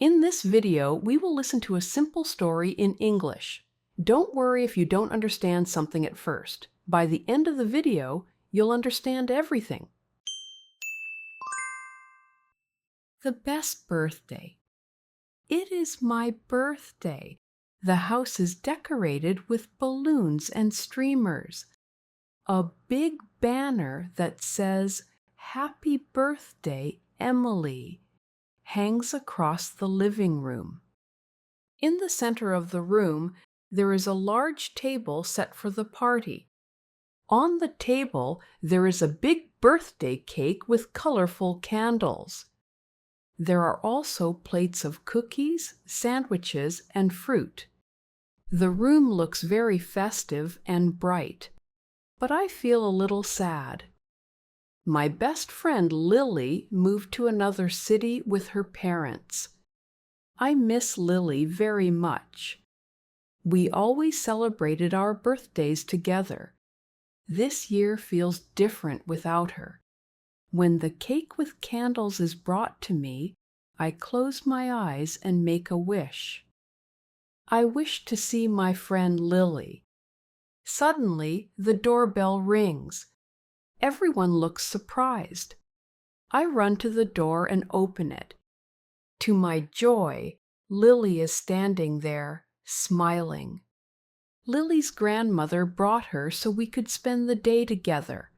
In this video, we will listen to a simple story in English. Don't worry if you don't understand something at first. By the end of the video, you'll understand everything. The best birthday. It is my birthday. The house is decorated with balloons and streamers. A big banner that says, "Happy Birthday, Emily," hangs across the living room. In the center of the room, there is a large table set for the party. On the table, there is a big birthday cake with colorful candles. There are also plates of cookies, sandwiches, and fruit. The room looks very festive and bright, but I feel a little sad. My best friend Lily moved to another city with her parents. I miss Lily very much. We always celebrated our birthdays together. This year feels different without her. When the cake with candles is brought to me, I close my eyes and make a wish. I wish to see my friend Lily. Suddenly, the doorbell rings. Everyone looks surprised. I run to the door and open it. To my joy, Lily is standing there, smiling. Lily's grandmother brought her so we could spend the day together.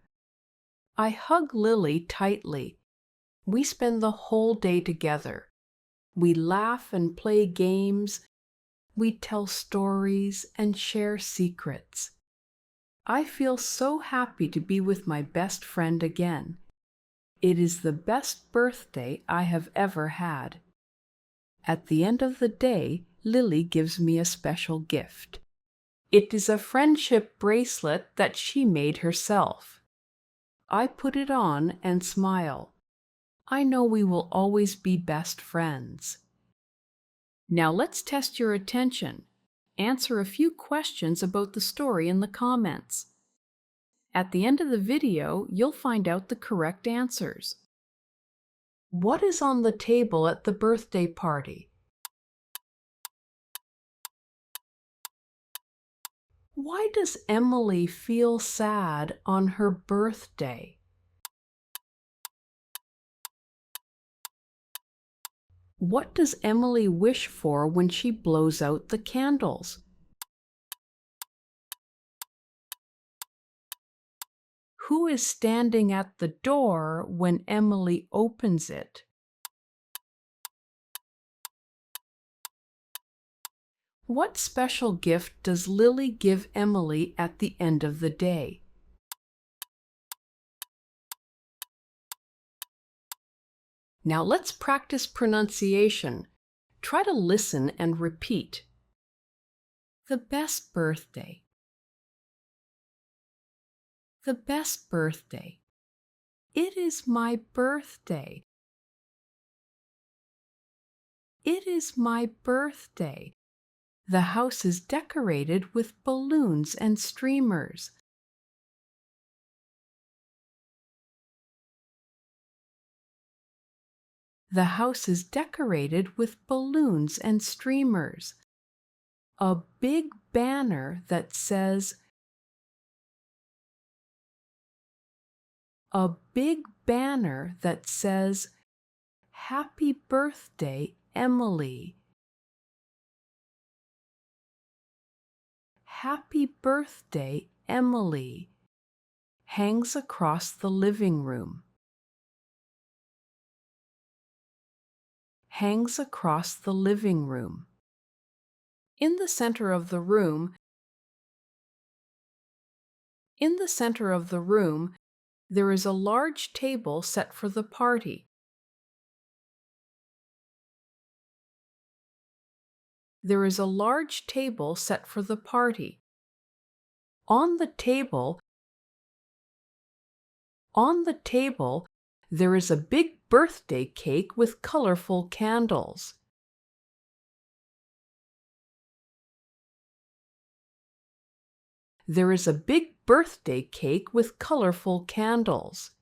I hug Lily tightly. We spend the whole day together. We laugh and play games. We tell stories and share secrets. I feel so happy to be with my best friend again. It is the best birthday I have ever had. At the end of the day, Lily gives me a special gift. It is a friendship bracelet that she made herself. I put it on and smile. I know we will always be best friends. Now let's test your attention. Answer a few questions about the story in the comments. At the end of the video, you'll find out the correct answers. What is on the table at the birthday party? Why does Emily feel sad on her birthday? What does Emily wish for when she blows out the candles? Who is standing at the door when Emily opens it? What special gift does Lily give Emily at the end of the day? Now let's practice pronunciation. Try to listen and repeat. The best birthday. The best birthday. It is my birthday. It is my birthday. The house is decorated with balloons and streamers. The house is decorated with balloons and streamers. A big banner that says, "Happy Birthday, Emily." Happy Birthday, Emily, hangs across the living room. Hangs across the living room. In the center of the room, there is a large table set for the party. There is a large table set for the party. On the table, there is a big birthday cake with colorful candles. There is a big birthday cake with colorful candles.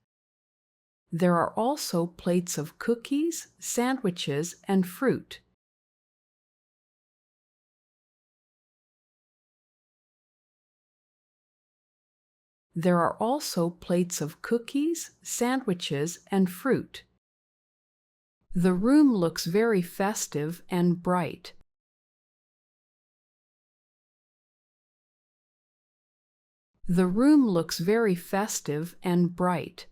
There are also plates of cookies, sandwiches, and fruit. There are also plates of cookies, sandwiches, and fruit. The room looks very festive and bright. The room looks very festive and bright.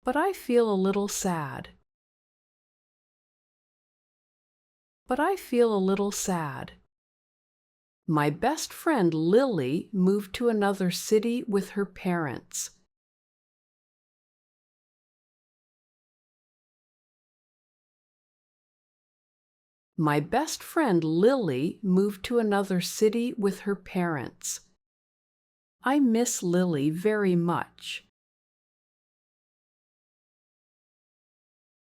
But I feel a little sad. But I feel a little sad. My best friend Lily moved to another city with her parents. My best friend Lily moved to another city with her parents. I miss Lily very much.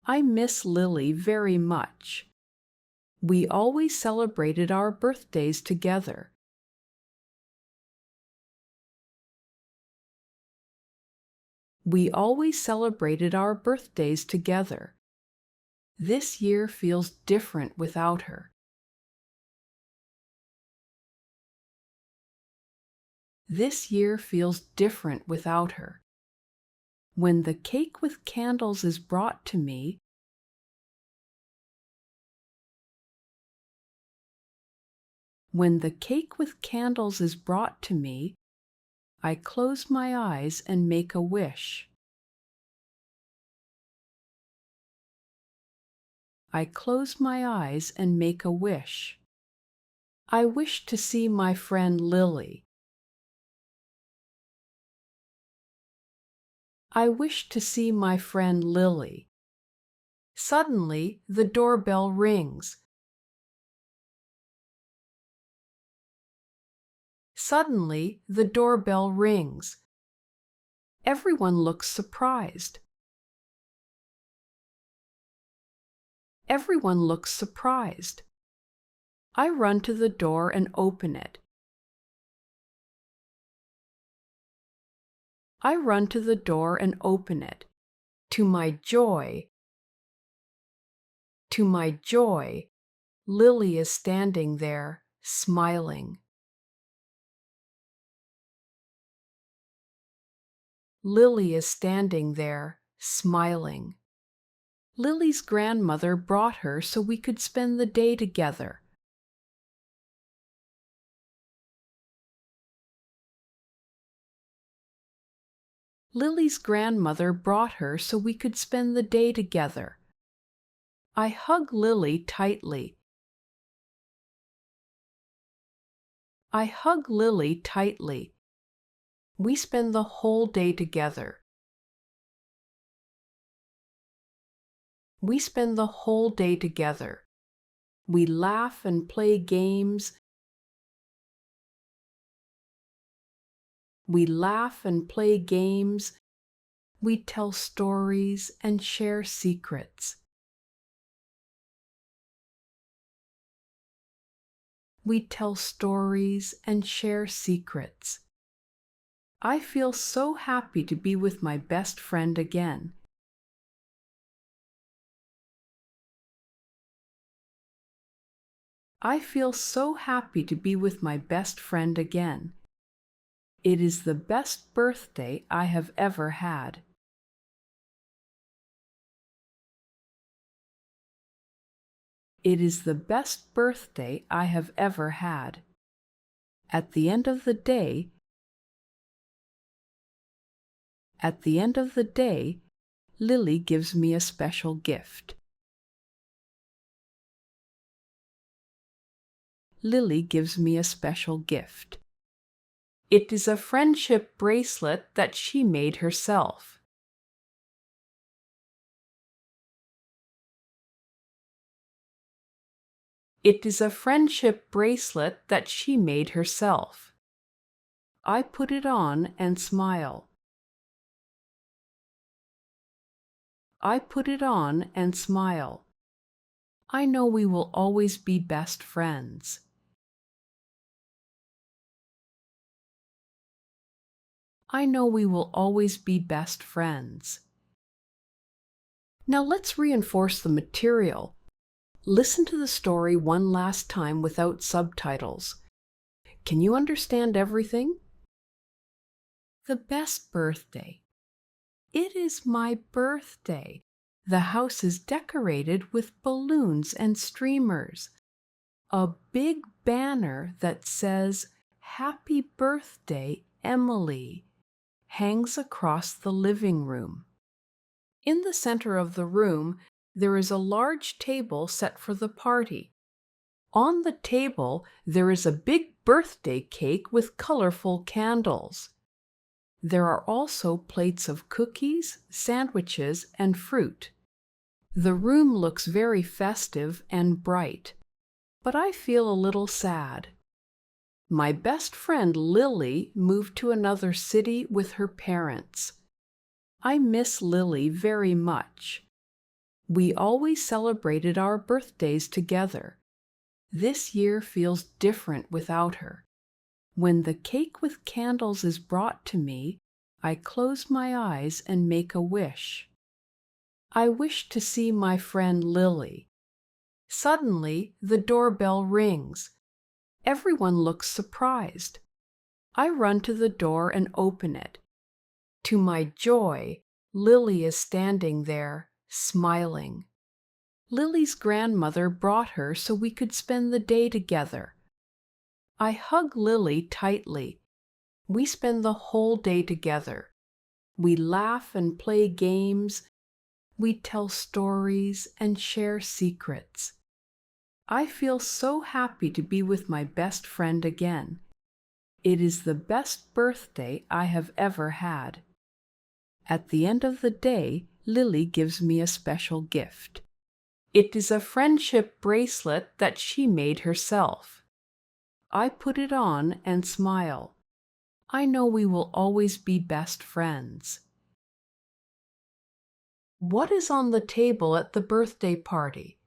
I miss Lily very much. We always celebrated our birthdays together. We always celebrated our birthdays together. This year feels different without her. This year feels different without her. When the cake with candles is brought to me, when the cake with candles is brought to me, I close my eyes and make a wish. I close my eyes and make a wish. I wish to see my friend Lily. I wish to see my friend Lily. Suddenly, the doorbell rings. Suddenly, the doorbell rings. Everyone looks surprised. Everyone looks surprised. I run to the door and open it. I run to the door and open it. To my joy, Lily is standing there, smiling. Lily is standing there, smiling. Lily's grandmother brought her so we could spend the day together. Lily's grandmother brought her so we could spend the day together. I hug Lily tightly. I hug Lily tightly. We spend the whole day together. We spend the whole day together. We laugh and play games. We laugh and play games. We tell stories and share secrets. We tell stories and share secrets. I feel so happy to be with my best friend again. I feel so happy to be with my best friend again. It is the best birthday I have ever had. It is the best birthday I have ever had. At the end of the day, Lily gives me a special gift. Lily gives me a special gift. It is a friendship bracelet that she made herself. It is a friendship bracelet that she made herself. I put it on and smile. I put it on and smile. I know we will always be best friends. I know we will always be best friends. Now let's reinforce the material. Listen to the story one last time without subtitles. Can you understand everything? The best birthday. It is my birthday. The house is decorated with balloons and streamers. A big banner that says, "Happy Birthday, Emily," hangs across the living room. In the center of the room, there is a large table set for the party. On the table, there is a big birthday cake with colorful candles. There are also plates of cookies, sandwiches, and fruit. The room looks very festive and bright, but I feel a little sad. My best friend Lily moved to another city with her parents. I miss Lily very much. We always celebrated our birthdays together. This year feels different without her. When the cake with candles is brought to me, I close my eyes and make a wish. I wish to see my friend Lily. Suddenly, the doorbell rings. Everyone looks surprised. I run to the door and open it. To my joy, Lily is standing there, smiling. Lily's grandmother brought her so we could spend the day together. I hug Lily tightly. We spend the whole day together. We laugh and play games. We tell stories and share secrets. I feel so happy to be with my best friend again. It is the best birthday I have ever had. At the end of the day, Lily gives me a special gift. It is a friendship bracelet that she made herself. I put it on and smile. I know we will always be best friends. What is on the table at the birthday party?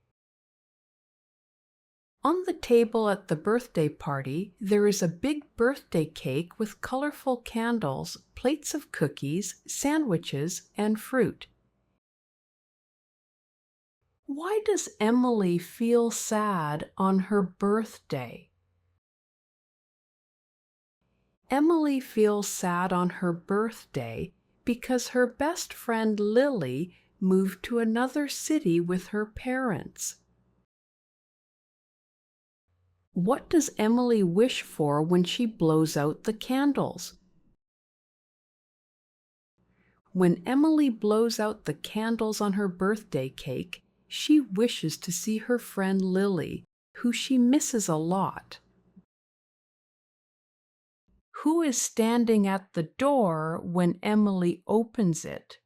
On the table at the birthday party, there is a big birthday cake with colorful candles, plates of cookies, sandwiches, and fruit. Why does Emily feel sad on her birthday? Emily feels sad on her birthday because her best friend Lily moved to another city with her parents. What does Emily wish for when she blows out the candles? When Emily blows out the candles on her birthday cake, she wishes to see her friend Lily, who she misses a lot. Who is standing at the door when Emily opens it?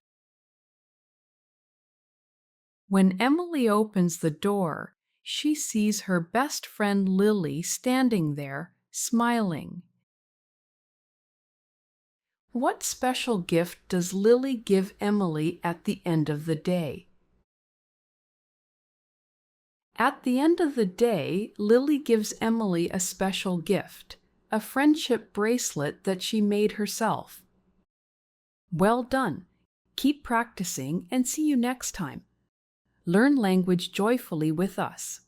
When Emily opens the door, she sees her best friend Lily standing there, smiling. What special gift does Lily give Emily at the end of the day? At the end of the day, Lily gives Emily a special gift, a friendship bracelet that she made herself. Well done! Keep practicing and see you next time. Learn language joyfully with us.